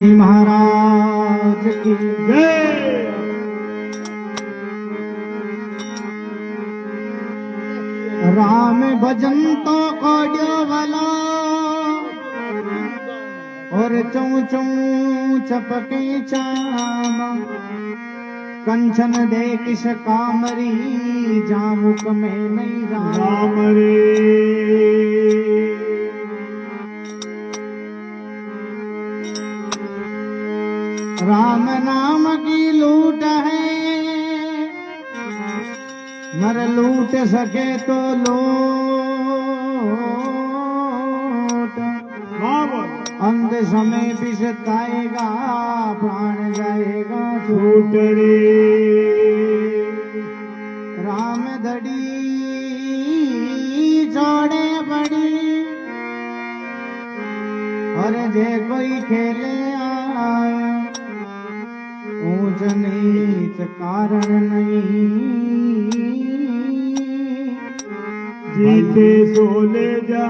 महाराज की जय। राम भजन तो ओडियो वाला और चौ चौ चपके चाम कंचन दे किस कामरी जामुक में नहीं राम रे। राम नाम की लूट है मर लूट सके तो लूट अंध समय पिसताएगा प्राण जाएगा छूट रे। राम धड़ी जोड़े बड़ी और जे कोई खेले आया ऊंच नीच कारण नहीं जीते सोले जा।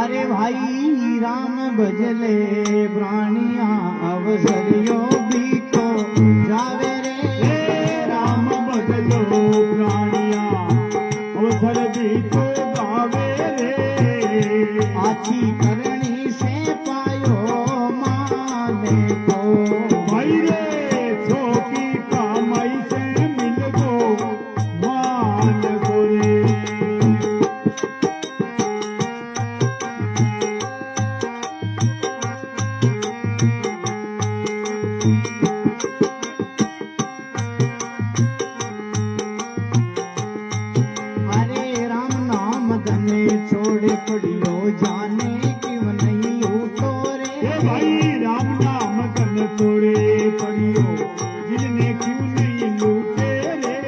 अरे भाई राम भजले प्राणिया अवसरियो भी तो जावे रे। राम भजलो प्राणिया अवसर भी तो जावे रे। आची करनी से पायो भाई रे छोकी कामाई से मिल गो मान गोरे। अरे राम नाम धने छोड़े पड़ियो जाने क्यों नहीं लूटो रे। भाई राम नाम धन छोड़े पड़ियो जिनने क्यों नहीं लूटे रे।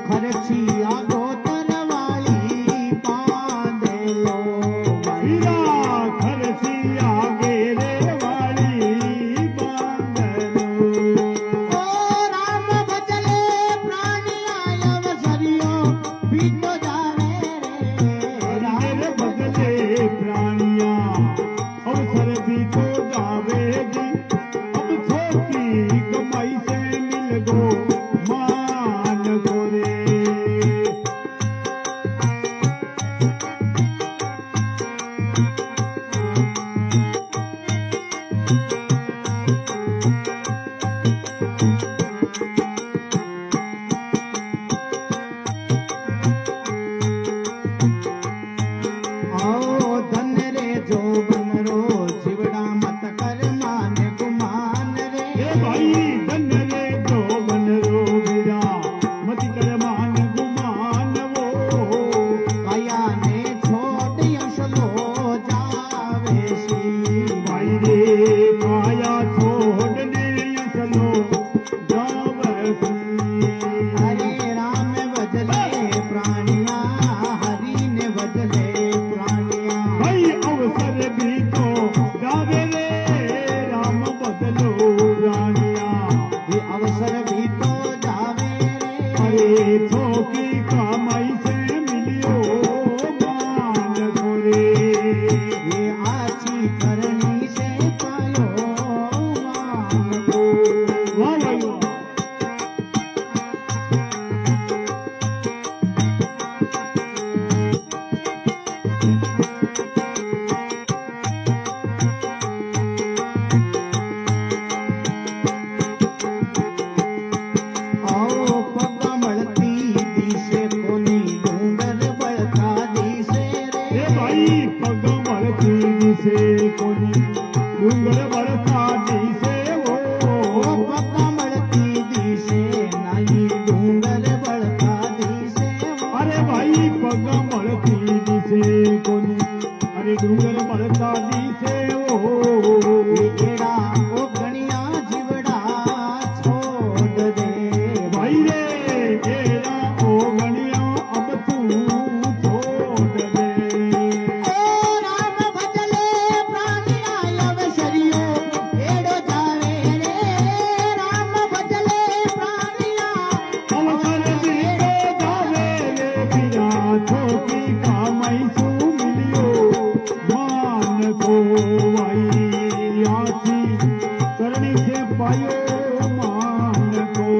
खर्ची आगो तरवाली पादे लो भैया खर्ची आगे रे वाली बांध लो। ओ राम भजले प्राणी आया वसरियो भी तो जावे रे। राम भजले प्राणिया अवसर भी तो जावेगी। अब छोटी कमाई से मिल गो मान गोरे। आओ धन रे जो बन रो जीवड़ा मत कर मान गुमान रे। भाई धन रे जो बन रो बिरा मत कर मान गुमान वो। काया ने छोड़ असलो जावे सी। भाई रे काया छोड़ने असलो जावे सी। अरे राम भजले प्राणिया हरि ने भजले प्राणिया। भाई अवसर भी तो जावे रे राम बदलो प्राणिया। ये अवसर भी तो जावे रे। अरे छोकी कामाई से मिलियो मान गोरे। ये आची करनी से पायो मान गो। वाह भाई वाह। आओ पगा मळती दिसे कोणी डोंगर बळका दिसे रे। भाई पग मळती दिसे कोणी डोंगर बळका दिसे हो। पगा मळती दिसे नाही डोंगर बळका दिसे। अरे भाई पग मळती दिसे कोणी अरे डोंगर बळका दिसे हो। एडा ओ गणिया जीवड़ा छोड़ दे। भाई रे एडा ओ गणिया अब तू छोड़ दे। ओ राम भजले प्राणी आया वसरियो एडो जावे रे। राम भजले प्राणिया अवसर भी तो जावे रे। बिना छोकी कामाई सू मिलियो मान को भाई आसी करनी से पायो मान को।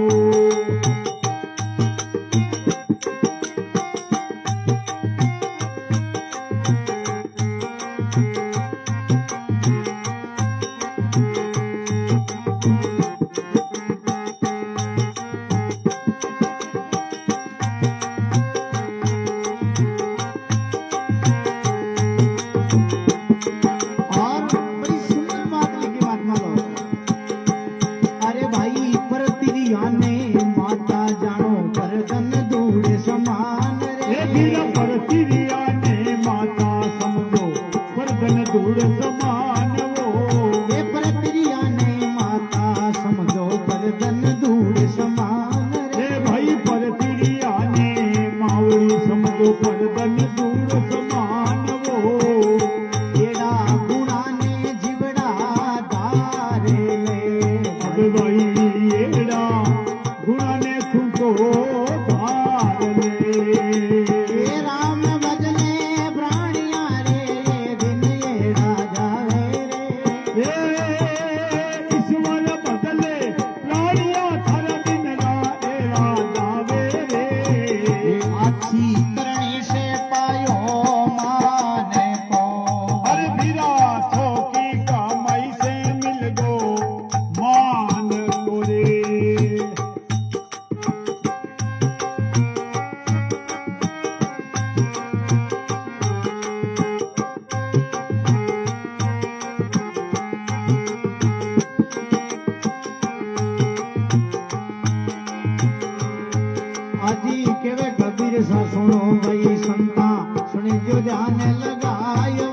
सुनो भाई संता सुने जो ध्यान लगायो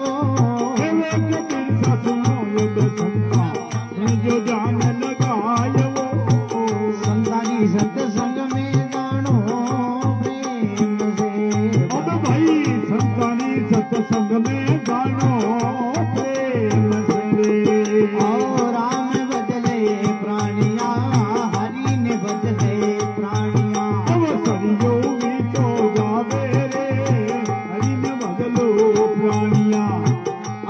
सुनो यो संता सुने जो ध्यान लगायो संतानी सत्संग में जानो प्रेम से। अब भाई संतानी सत्संग में जानो प्रेम से। आओ राम बदले प्राणिया हरि ने बदले प्राणिया। अब सरियो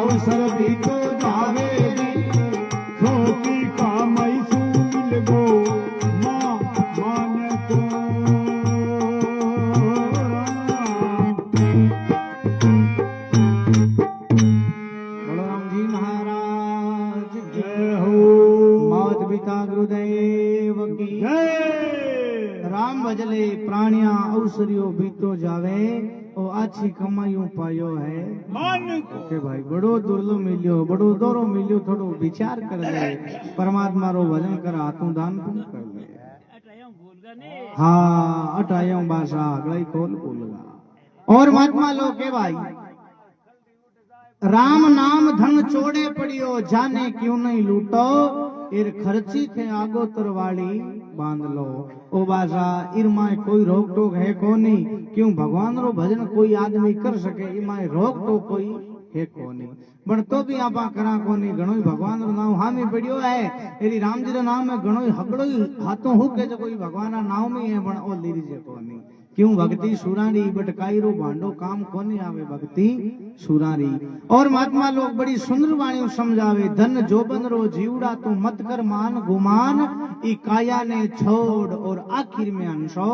अवसर भी तो जावे सोकी कामई सू मिल गो मां मान को। बलराम जी महाराज जय हो। मात पिता गुरुदेव की जय। राम भजले प्राणिया अवसरियो बीतो जावे ओ अच्छी कमाइयों पायो है मान के भाई बड़ो दुर्लो मिलियो बड़ो दौरो मिलियो थोड़ो विचार कर ले परमात्मा रो भजन कर हाथों दान तुम कर ले। हाँ अटायो भाषा अगलाई खोल बोलगा। और महात्मा लोग के भाई राम नाम धन चोड़े पड़ियो जाने क्यों नहीं लूटो एर खर्ची थे आगोतर वाली बांध लो। ओ बाजा इरमाए कोई रोक टोक है कोनी क्यों भगवान रो भजन कोई आदमी कर सके इमाए रोक टोक कोई है कोनी पण तो भी आपा करा कोनी घणो भगवान रो नाम हामी पड़ियो है एरी राम जी रो नाम में घणो हकड़ो हाथों हु के जो कोई भगवान रा नाम में है पण ओ लीरी जे कोनी क्यों भक्ति सुरारी बटकाई रो भांडो काम कोनी आवे भक्ति सुरारी। और महात्मा लोग बड़ी सुंदर वाणी समझावे धन जोबन रो जीवड़ा तू मत कर मान गुमान ई काया ने छोड़ और आखिर में अंशो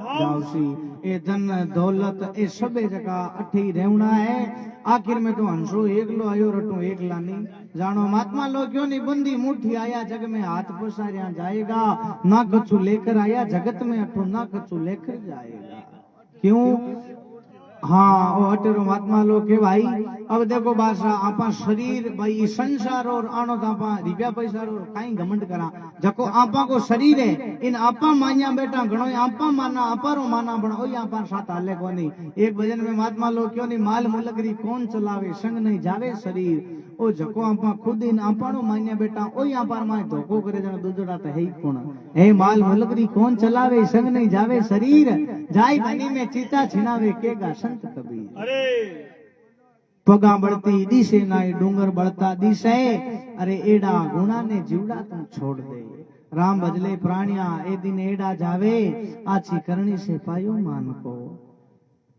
जावसी। ए धन दौलत ए सबे जगह अठी रहना है आखिर में तो हंसो एकलो आयो रटो एकला नहीं जानो। महात्मा लोग क्यों नहीं बंदी मुट्ठी आया जग में हाथ पसारिया जाएगा ना कछु लेकर आया जगत में अठो ना कछु लेकर जाएगा क्यों। हाँ ओ अटेरो महात्मा लोग के भाई अब देखो बादशाह आपा शरीर भाई संसार और आनो तो आपा रुपया पैसा और कहीं घमंड करा जको आपा को शरीर है इन आपा मानिया बेटा घणो आपा माना अपारो माना पण ओई आपा साथ हाले कोनी। एक भजन में महात्मा लोग क्यों नहीं माल मुलगरी कौन चलावे संग नहीं जावे शरीर ओ जको आपा खुद इन आपानो मानिया बेटा ओई आपा माय धोखो करे जण दूजड़ा तो है ही कोण हे माल मुलगरी कौन चलावे संग नहीं जावे शरीर जाय बनी में चीता छिनावे केगा संत कबीर। अरे पगा बढ़ती दिशे नाई डूंगर बढ़ता दिशे अरे एडा गुणा ने जीवड़ा तुम छोड़ दे। राम भजले प्राणिया ए दिन एडा जावे आछी करणी से पायो मान को।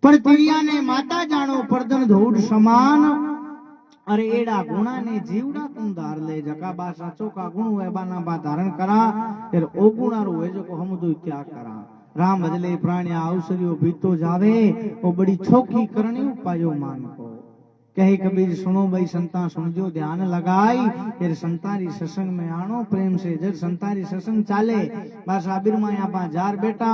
पर तिरिया ने माता जानो परदन धूड़ समान अरे एड़ा गुणा ने जीवड़ा तुम धार ले जका बासा चौका गुण हुए बाना बा धारण करा फिर ओ गुणा रो है जो को हम दो त्याग करा राम बदले प्राणिया अवसरियो बीतो जावे वो बड़ी छोकी करनी उपायो मान को कहे कबीर सुनो भाई संता सुनजो ध्यान लगाई फिर संतारी सत्संग में आनो प्रेम से जब संतारी सत्संग चाले बस आबिर में आपा जार बेटा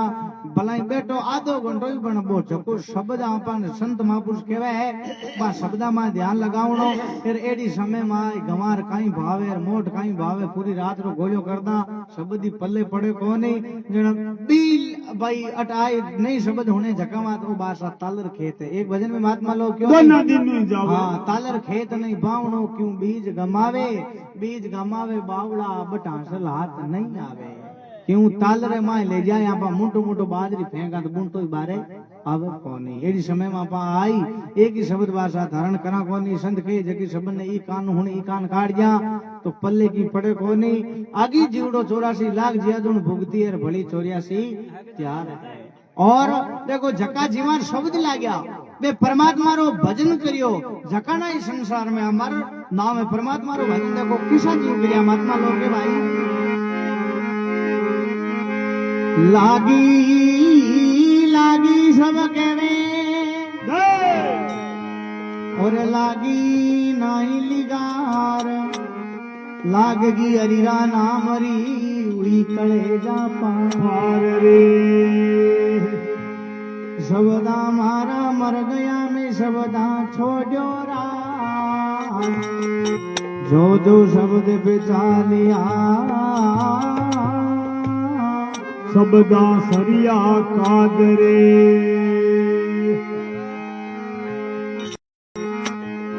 भलाई बेटो आधो घंटो ही बन बो चको शब्द आपा संत महापुरुष कहवे है बा शब्द में ध्यान लगावनो फिर एडी समय में गंवार काई भावे मोट काई भावे पूरी रात रो गोलियो करदा शब्द ही पल्ले पड़े को नहीं जण बिल भाई अटाए नहीं शब्द होने जकावा तो बासा तालर खेत है एक भजन में महात्मा लोग क्यों हाँ तालर खेत नहीं बावणो क्यों बीज गमावे बावड़ा बटासल हाथ नहीं आवे क्यों तालरे माए ले जाए आपा मोटो मोटो बाजरी फेंका तो बुन तो ही बारे आवे कोनी एडी समय में आपा आई एक ही शब्द भाषा धारण करा कोनी संत के जकी शब्द ने ई कान हुने ई कान काट जा तो पल्ले की पड़े कोनी आगी जीवड़ो 84 लाख जियादुन भुगती है भली 84 त्यार है और देखो जका जीवन शब्द लाग्या वे परमात्मा रो भजन करियो जकाना इस संसार में हमार नाम है परमात्मा रो भजन देखो किसा जीव करिया महात्मा लोग के भाई लागी सब कहवे और लागी नहीं लिगार लागगी हरिरा नाम हरी उड़ी कलेजा पार रे शब्दा मारा मर गया मैं शब्दा छोड़ो जो शब्द बिचा लिया शब्दा सरिया कादरे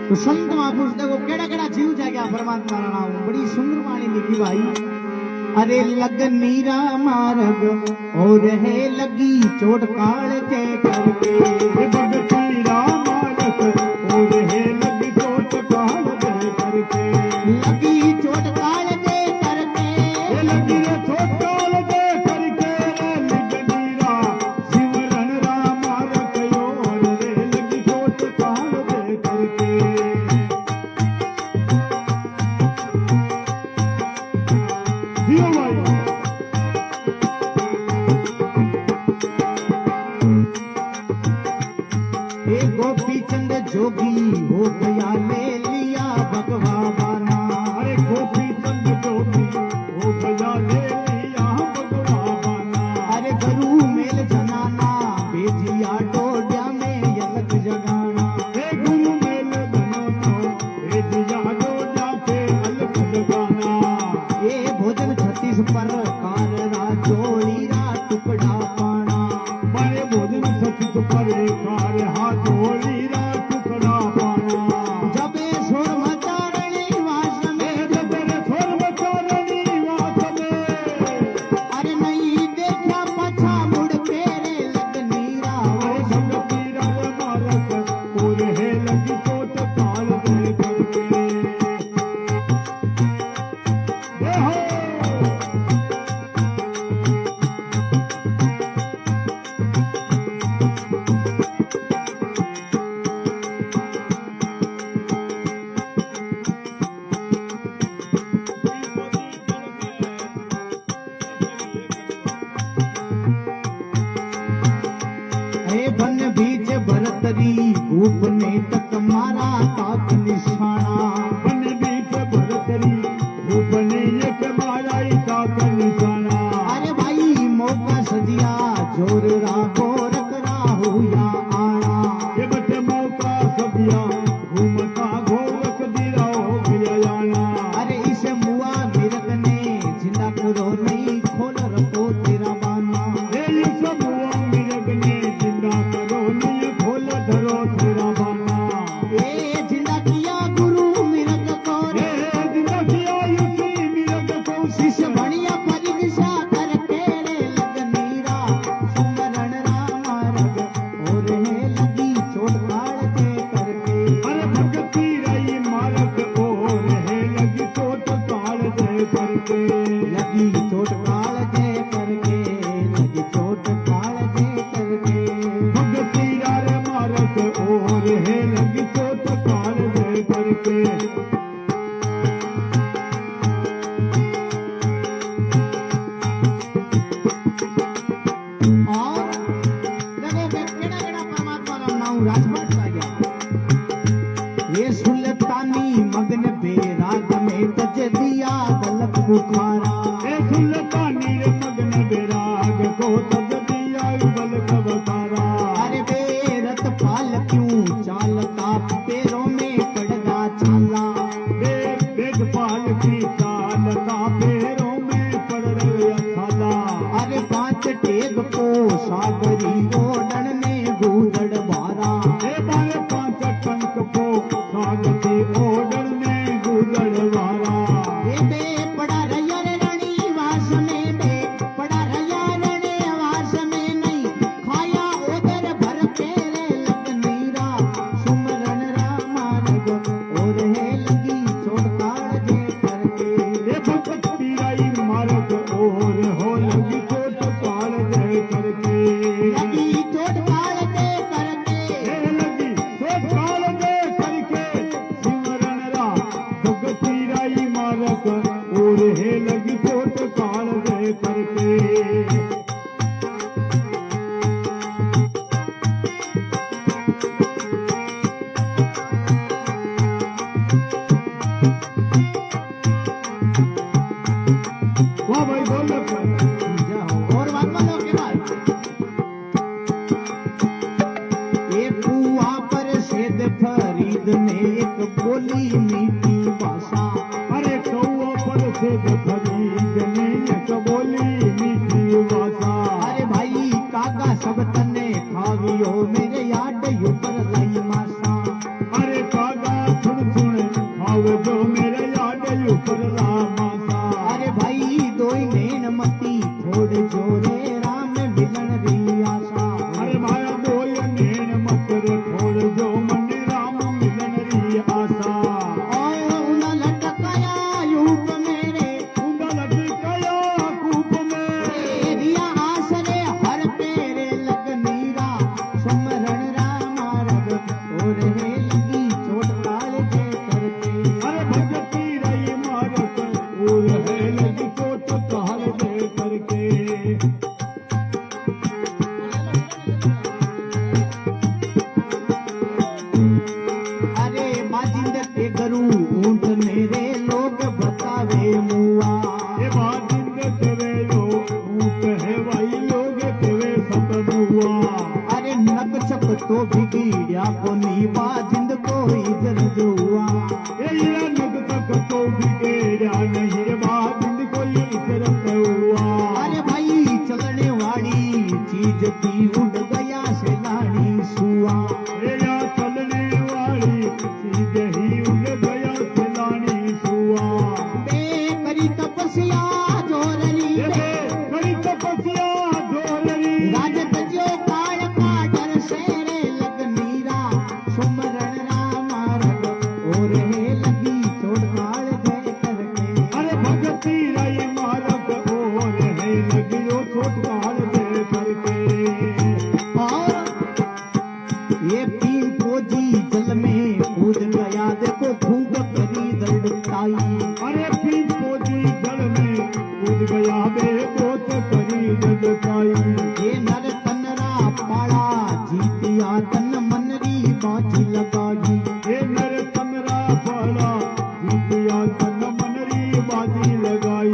तो संत महापुरुष देखो केड़ा केड़ा जीव जाएगा परमात्मा रा नाम बड़ी सुंदर वाणी लिखी भाई अरे लग नीरा मार्ग और है लगी चोट काल के करके भगती राम मार्ग और है लगी चोट काल के करके लगी चोट काल के करके लगी चोट काल के करके लग नीरा शिवरण राम मार्ग और लगी चोट काल के करके गोपी चंद जोगी हो गया ले लिया भगवा बाना अरे गोपी चंद जोगी हो गया ले लिया भगवा बाना अरे गुरु मेल जनाना भेजिया डोडिया में यलक जगाना गुरु मेल जनाना भेजिया डोडिया पे अलग जगाना ये भोजन 36 प्रकार राजोड़ी रा टुकड़ा पाना बड़े भोजन 36 प्रकार हाथ रूप ने तक मारा ताक निशाना बन बीच भरतरी रूप ने एक मारा ताक निशाना अरे भाई मौका सदिया जोर रागो रख राहु या आना ये बटे मौका सदिया घूमता घोरक दिया हो गया जाना अरे इसे मुआ मिरक ने जिंदा करो नहीं खोल रखो तेरा बाना ये इसे मुआ मिरक ने जिंदा करो नहीं खोल धरो तेरा बाना ये जिंदा बुखारा ए सुल्तानी रे मगन बेराग को तज दिया बल कबकारा अरे बेरत पाल क्यों चालता पैरों में पड़गा छाला बेग पाल की चालता पैरों में पड़ रहे छाला अरे पांच टेग को सागरी ओडन ने गूदड़ भारा बारे पांच टंक को सागती ओडन में गुजर वाला बे पड़ा रैया रे रणी वास में बे पड़ा रैया रे वास में नहीं खाया उधर भर पेरे लग नीरा सुमरन रामा रग और है लगी छोड़काड़ जे करके ये भक्त पीराई मारक और हो लगी चोट काल दे करके लगी छोड़काड़ जे करके ये लगी चोट काल दे करके सिमरन रा भक्त पीराई मारक और है लगी चोट काल दे करके वाह भाई बोल जाओ और बात बोलो के बाद ये कुआ पर शेद फरीद ने एक बोली मीठी भाषा अरे कौआ पर से खरीद ने एक बोली मीठी भाषा अरे भाई काका सब तने खावियो मेरे याद ऊपर लाई मासा अरे कागा सुन सुन आव जो मेरे याद ऊपर ला मासा अरे भाई दोई नैन मती छोड़ जोरे राम मिलन री आशा अरे माया बोल नैन मत रे छोड़ जो मन राम मिलन री आशा और उन लटकाया यूप मेरे उंगा लटकाया कूप में दिया आसरे हर तेरे लग नीरा सुमरण रामा रग और है लगी चोट काल जे करके अरे भगती रही मारक और है लगी चोट काल दे करके अरे बाजिंद के गरू ऊंट मेरे लोग बतावे मुआ ये बाजिंद तेरे लो ऊट है भाई लोग तेरे सतनुआ अरे नक चक तो बिगड़िया को नी बाजिंद को इधर जुआ ये नग तक तो बिगेड़ा नहीं रे बाजिंद कोई इतरत हुआ अरे भाई चलने वाली चीज की उड़ गया से लाड़ी सुआ ये या चलने वाली चीज ही उड़ गया खिलानी सुआ बे करी तपस्या जोरली ये बे कड़ी तपस्या जोरली राजत जो काल का डर शेरे लग नीरा सुमरण रामा रग और है लगी चोट काल जय करके अरे भगती रही मारक और है लगियो छोट काल दे करके और ये तीन फौजी जल में कूद गया देखो खूब करी दड़ताई अरे पीठ पोजी जल में कूद गया बे बहुत करी जगताई ये नर तनरा पाड़ा जीतिया तन मनरी बाजी लगाई ये नर तमरा पाला जीतिया तन मनरी बाजी लगाई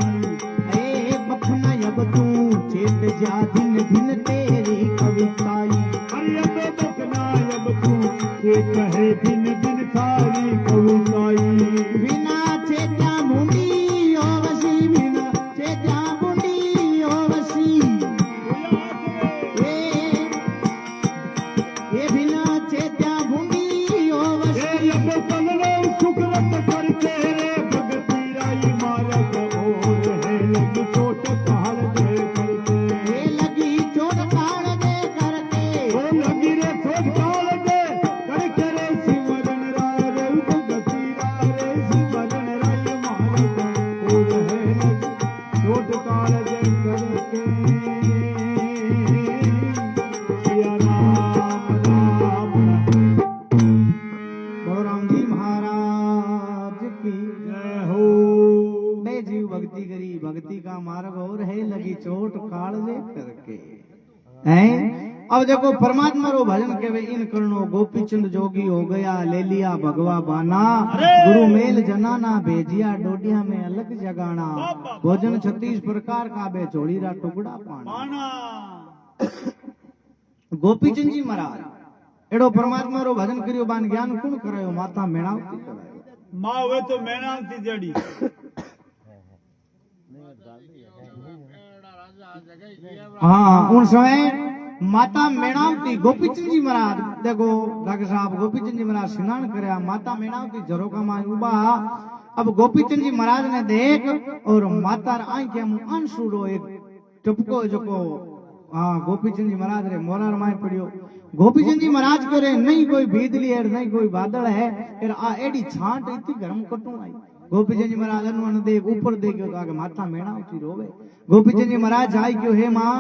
ए बखना अब तू चेत जा दिन दिन तेरी कविताई अरे अब बकना अब तू के कहे दिन दिन सारी कविताई बिना चेता मुंडी ओ वसी बिना चेता मुंडी ओ वसी ये बिना चेता मुंडी ओ वसी ये अब चलने सुकरत करके रे भगती राई मारक और है लगी चोट काल दे करके ये लगी चोट काल दे करके ओ लगी रे चोट काल दे करके रे सिमरन राय रे भगती राय रे सिमरन राय मारक और है लगी चोट काल दे करके सिया राम राम बलराम जी महाराज की जय हो मैं जीव भक्ति करी भक्ति का मार्ग और है लगी चोट काल दे करके हैं अब देखो परमात्मा रो भजन केवे इन करनो गोपी चंद जोगी हो गया ले लिया भगवा बाना गुरु मेल जनाना भेजिया डोडिया में अलग जगाना भोजन 36 प्रकार का बे झोड़ी रा टुकड़ा पाना गोपी चंद जी महाराज एड़ो परमात्मा रो भजन करियो बान ज्ञान कुण करायो माता मेणावती करायो मां वे तो मेणावती जड़ी हाँ उन समय माता मेणावती गोपीचंद जी महाराज देखो डॉक्टर साहब गोपीचंद जी महाराज स्नान करया माता मेणावती झरोका में उबा अब गोपीचंद जी महाराज ने देख और माता आंखें में आंसू एक टपको जको हाँ गोपीचंद जी महाराज रे मोरार माय पड़ियो गोपीचंद जी महाराज को रे नहीं कोई भीदली है नहीं कोई बादल है फिर आ एडी छांट इतनी गरम कटू आई गोपीचंद जी महाराज अनुमान देख ऊपर देखियो तो आगे माता मेणावती रोवे गोपीचंद जी महाराज आई क्यों हे मां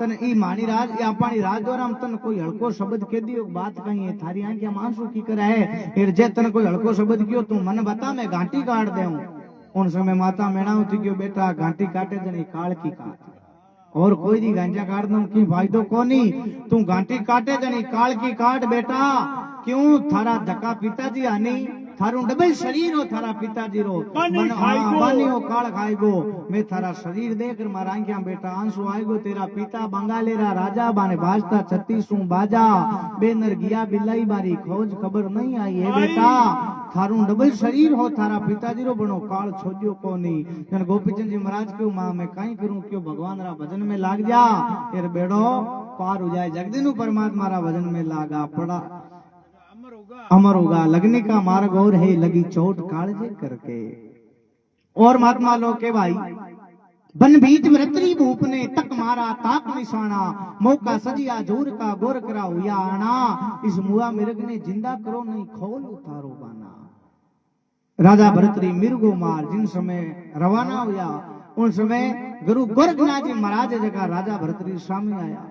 तन ई मानी राज या पानी राज द्वारा तन कोई हड़को शब्द कह दियो बात कही है थारी आंखें में आंसू की करे है फिर जे तन कोई हड़को शब्द कियो तू मन बता मैं घाटी काट देऊं उन समय माता मेणावती क्यों बेटा घाटी काटे जने काल की काट और कोई दी गांजा काट दूं की फायदो कोनी तू घाटी काटे जनी काल की काट बेटा क्यों थारा धक्का पिताजी आनी थारू डबल शरीर हो थारा पिताजी रो बानी हो काल खाएगो मैं थारा शरीर देख मारा आंखियां बेटा आंसू आएगो तेरा पिता बंगालेरा राजा बाने भाजता 36 बाजा बेनर गिया बिलाई बारी खोज खबर नहीं आई है बेटा थारू डबल शरीर हो थारा पिताजी रो बनो काल छोड़ियो कोनी जन गोपीचंद जी महाराज क्यों मां मैं काई करूं क्यों भगवान रा भजन में लाग जा फिर बेड़ो पार हो जाए जगदीनु परमात्मा रा भजन में लागा पड़ा अमर होगा लगने का मार्ग और है लगी चोट कालजे करके और महात्मा लोग के भाई बन बीच मृत्री भूप ने तक मारा ताक निशाना मौका सजिया जोर का गोर करा हुआ आना इस मुआ मिर्ग ने जिंदा करो नहीं खोल उतारो बाना राजा भरतरी मिर्गो मार जिन समय रवाना हुआ उन समय गुरु गोरखनाथ जी महाराज जगह राजा भरतरी सामने आया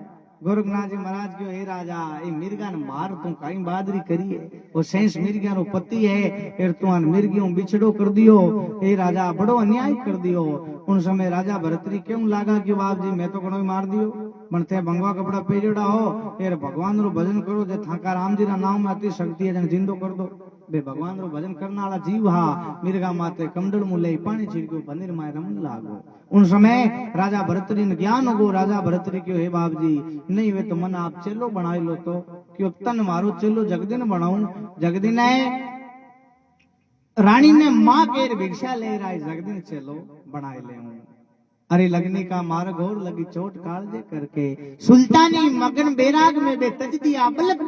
गोरखनाथ जी महाराज क्यों हे राजा ये मिर्गा ने मार तू कई बहादुरी करी है वो सेंस मिर्गा रो पति है फिर तू मिर्गियों बिछड़ो कर दियो हे राजा बड़ो अन्याय कर दियो उन समय राजा भरतरी क्यों लागा कि बाप जी मैं तो कड़ो मार दियो बनते भंगवा कपड़ा पहरेड़ा हो फिर भगवान रो भजन करो जे थाका राम जी रा नाम में अति शक्ति है जन जिंदो कर दो बे भगवान रो भजन करने वाला जीव हा मिर्गा माते कमंडल मुले पानी छिड़क्यो पनीर माय रम लागो उन समय राजा भरतरी ने ज्ञान हो राजा भरतरी क्यों हे बाप जी नहीं वे तो मन आप चेलो बनाई लो तो क्यों तन मारो चेलो जगदीन बनाऊं जगदीन रानी ने मां के भिक्षा ले रहा है जगदीन चेलो बनाए ले अरे लगने का मार्ग और लगी चोट कालजे करके सुल्तानी मगन बैराग में बे तज दिया बलक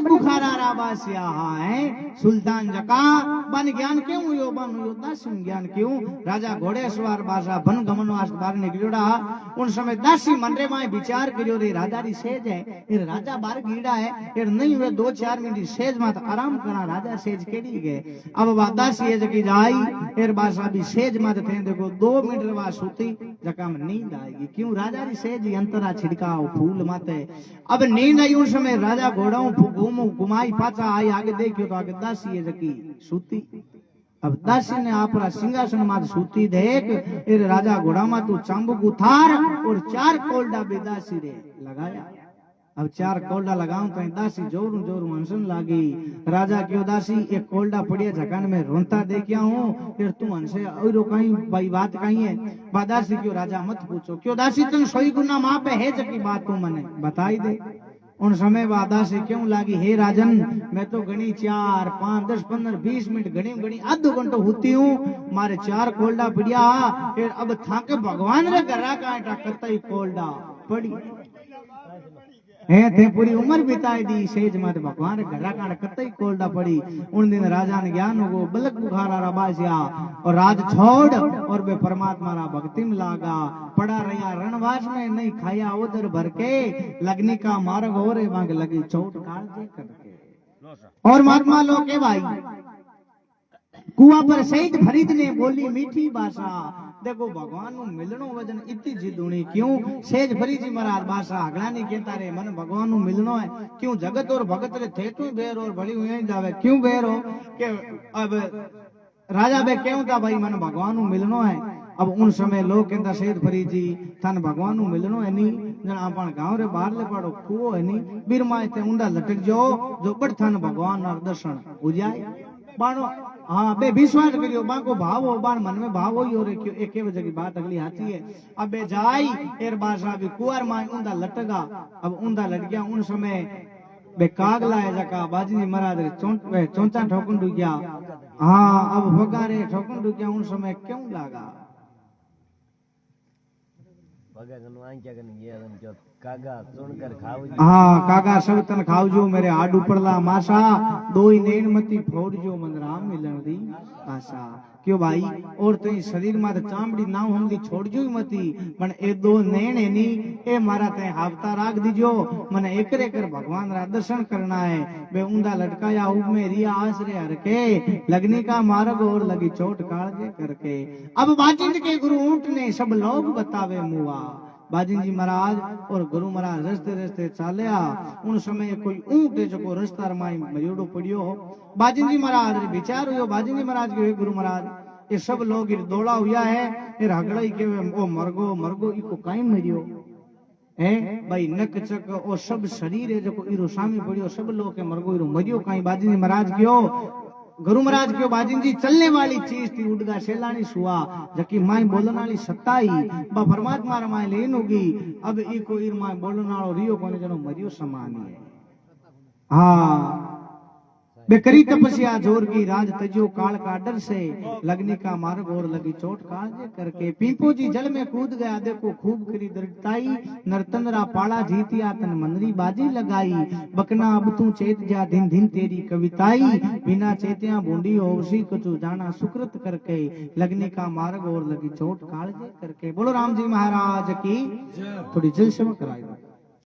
बुखारा राबासिया है सुल्तान जका बन ज्ञान क्यों हुयो बन हुयो दासी ज्ञान क्यों राजा घोड़े सवार बासा बन गमनो आस बार निकलियोड़ा उन समय दासी मनरे में विचार करियो रे राजा री सेज है फिर राजा बार गीड़ा है फिर नहीं हुए 2-4 मिनट सेज मत आराम करा राजा सेज केड़ी गए अब दासी है जकी जाई फिर बासा भी सेज मत थे देखो 2 मिनट बाद सूती जका में नींद आएगी क्यों राजा री सेज अंतरा छिड़काओ फूल माते अब नींद आई उस समय राजा घोड़ाओं घूमो घुमाई पाचा आई आगे देखियो तो आगे दासी है जकी सूती अब दासी ने आपरा सिंहासन में सूती देख फिर राजा घोड़ा मा तू चांबुक उतार और 4 कोल्डा बेदासी रे लगाया अब 4 कोल्डा लगाऊं तो दासी जोरू जोरू हंसन लागी राजा क्यों दासी एक कोल्डा पड़िया झकान में रोंता देखिया हूं फिर तू हंसे और कहीं भाई बात कहीं है दासी क्यों राजा मत पूछो क्यों दासी तुम सोई गुना मां पे है जकी बात तू मने बताई दे उन समय वादा से क्यों लागी हे राजन मैं तो गणी 4, 5, 10, 15, 20 मिनट गणी आधो घंटो होती हूँ मारे 4 कोल्डा पड़िया फिर अब थाके भगवान रे घरा का कतई कोल्डा पड़ी है थे पूरी उम्र बिताई दी सेज मत भगवान रे घरा का कतई कोल्डा पड़ी उन दिन राजा ने ज्ञान हो बलक बुखारा रबासिया और राज छोड़ और बे परमात्मा रा भक्ति में लागा पड़ा रहा रणवास में नहीं खाया उधर भर के लगने का मार्ग हो रे मांग लगी चोट काल दे करके और महात्मा लोग के भाई कुआ पर शहीद फरीद ने बोली मीठी भाषा देखो भगवान नु मिलनो वजन इतनी जिदुणी क्यों सेज फरीद जी महाराज भाषा अगला नहीं कहता रे मन भगवान नु मिलनो है क्यों जगत और भगत रे थे तू बेर और बड़ी हुई जावे क्यों बेर हो के अब राजा बे क्यों था भाई मन भगवान नु मिलनो है अब उन समय लोग कहता शेर फरी जी थान भगवान नु मिलनो है नी जन आपण गांव रे बाहर ले पड़ो कुओ है नी बीर माए ते ऊंडा लटक जाओ जो बड़ थान भगवान ना दर्शन हो जाए बाणो हाँ बे विश्वास करियो बाको भाव हो बाण मन में भाव हो रे क्यों एक वजह की बात अगली आती है अब बे जाई एर बादशाह भी कुआर माए ऊंडा लटगा अब ऊंडा लट गया उन समय बे कागला है जका बाजी महाराज रे चोंचा ठोकन डू गया हाँ अब भगारे ठोकन डू गया उन समय क्यों लागा हाँ कागा सब तन खावजो मेरे आडू पड़ला मासा दो ही नैन मती फोड़जो मन राम मिलन दी आशा क्यों भाई और तो शरीर में चामड़ी ना हमदी छोड़जो ही मती पण ए दो नैन है नी ए मारा ते हावता राख दीजो मन एकरे कर भगवान रा दर्शन करना है बे ऊंधा लटकाया उब में रिया आसरे हर के लगनी का मार्ग और लगी चोट कालजे करके अब बाजिंद के गुरु ऊंट ने सब लोग बतावे मुआ बाजिंद जी महाराज और गुरु महाराज रस्ते रस्ते चालिया उन समय कोई ऊंट है जो रस्ता माई मरियोड़ो पड़ियो बाजिंद जी महाराज विचार हुयो बाजिंद जी महाराज के गुरु महाराज ये सब लोग दौड़ा हुआ है ये हगड़ा के ओ मरगो मरगो इको काई मरियो है भाई नक चक ओ सब शरीर है जो इरो सामी पड़ियो सब लोग के मरगो इरो मरियो काई बाजिंद जी महाराज क्यों गुरु महाराज क्यों बाजिंद जी चलने वाली चीज थी उड़गा शेलानी सुआ जकी माई बोलने वाली सत्ताई बा परमात्मा रे माई लेन होगी अब ई को इर माई बोलने वालो रियो कोने जनो मरियो समानी है हाँ बेकरी तपस्या जोर की राज तजो काल का डर से लगनी का मार्ग और लगी चोट कालजे करके पीपो जी जल में कूद गया देखो खूब करी दृढ़ताई नरतनरा पाड़ा जीतिया तन मनरी बाजी लगाई बकना अब तू चेत जा दिन दिन तेरी कविताई बिना चेतिया बूंदी होवसी कछु जाना सुकृत करके लगनी का मार्ग और लगी चोट कालजे करके बोलो राम जी महाराज की थोड़ी जल सेवा कराई दो।